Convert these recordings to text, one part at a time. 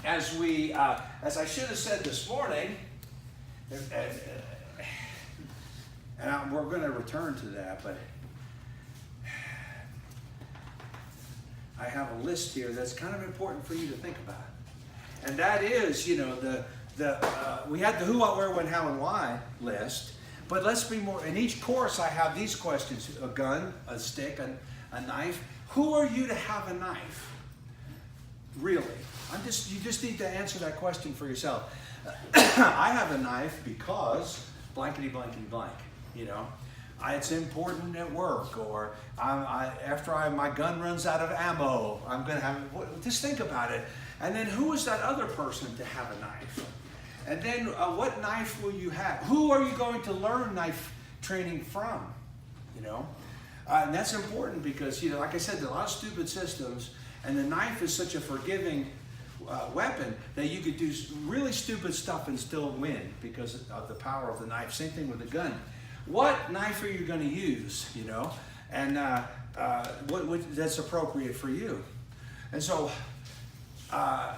as I should have said this morning, we're going to return to that, but I have a list here that's kind of important for you to think about. And that is, we had the who, what, where, when, how, and why list. But let's be more, in each course I have these questions: a gun, a stick, a knife. Who are you to have a knife? Really? You just need to answer that question for yourself. I have a knife because blankety blankety blank, it's important at work, or after my gun runs out of ammo, I'm going to have, just think about it. And then who is that other person to have a knife? And then what knife will you have? Who are you going to learn knife training from? And that's important because, like I said, there are a lot of stupid systems, and the knife is such a forgiving weapon that you could do really stupid stuff and still win because of the power of the knife. Same thing with the gun. What knife are you going to use, and what that's appropriate for you? And so I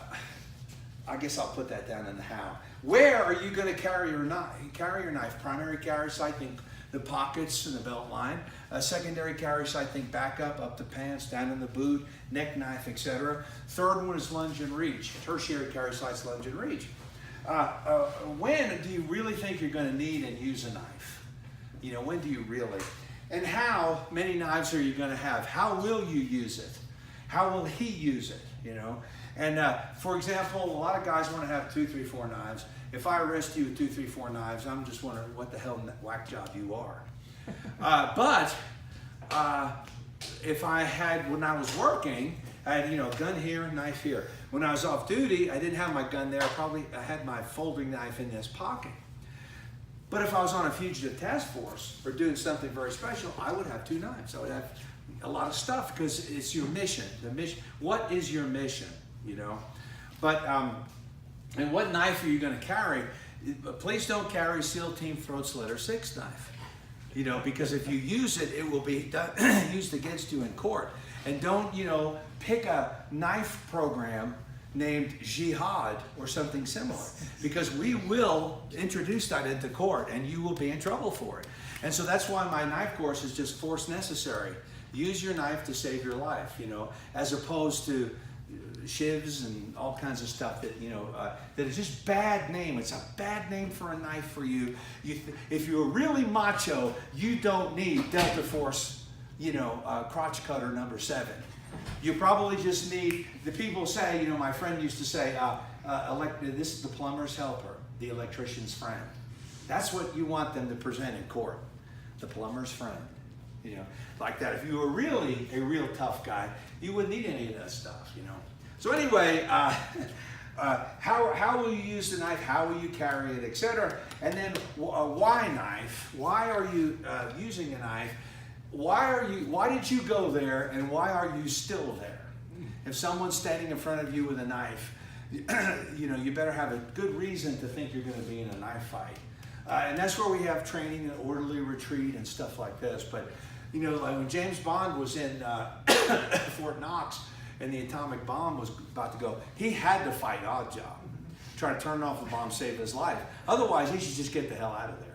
guess I'll put that down in the how. Where are you going to carry your knife? Primary carry site, think the pockets and the belt line. Secondary carry site, think back up the pants, down in the boot, neck knife, etc. Third one is lunge and reach. Tertiary carry site's lunge and reach. When do you really think you're going to need and use a knife? When do you really? And how many knives are you going to have? How will you use it? How will he use it? And for example, a lot of guys want to have 2, 3, 4 knives. If I arrest you with 2, 3, 4 knives, I'm just wondering what the hell whack job you are. But if I had, when I was working, I had, gun here, knife here. When I was off duty, I didn't have my gun there. I had my folding knife in this pocket. But if I was on a fugitive task force or doing something very special, I would have 2 knives. I would have a lot of stuff because it's your mission. The mission. What is your mission? But and what knife are you going to carry? Please don't carry SEAL Team Throat Slit or 6 knife. Because if you use it, it will be used against you in court. And don't, pick a knife program named Jihad or something similar, because we will introduce that into court and you will be in trouble for it. And so that's why my knife course is just force necessary. Use your knife to save your life, as opposed to shivs and all kinds of stuff that, that is just bad name. It's a bad name for a knife for you. If you're really macho, you don't need Delta Force, crotch cutter number 7. You probably just need, the people say, my friend used to say, this is the plumber's helper, the electrician's friend. That's what you want them to present in court, the plumber's friend. Like that. If you were really a real tough guy, you wouldn't need any of that stuff, So anyway, how will you use the knife? How will you carry it, etc.? And then why knife? Why are you using a knife? Why did you go there, and why are you still there? If someone's standing in front of you with a knife, you better have a good reason to think you're going to be in a knife fight. And that's where we have training and orderly retreat and stuff like this. But like when James Bond was in Fort Knox and the atomic bomb was about to go, he had to fight Oddjob, try to turn off the bomb, save his life. Otherwise, he should just get the hell out of there.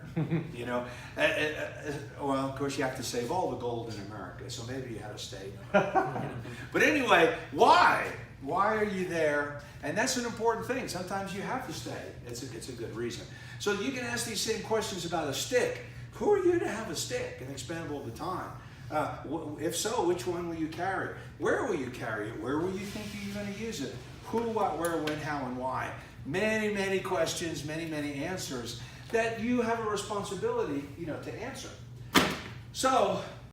Well, of course, you have to save all the gold in America, so maybe you had to stay. But anyway, why? Why are you there? And that's an important thing. Sometimes you have to stay. It's a good reason. So you can ask these same questions about a stick. Who are you to have a stick, an expendable baton? If so, which one will you carry? Where will you carry it? Where will you think you're going to use it? Who, what, where, when, how, and why? Many, many questions, many, many answers that you have a responsibility, to answer. So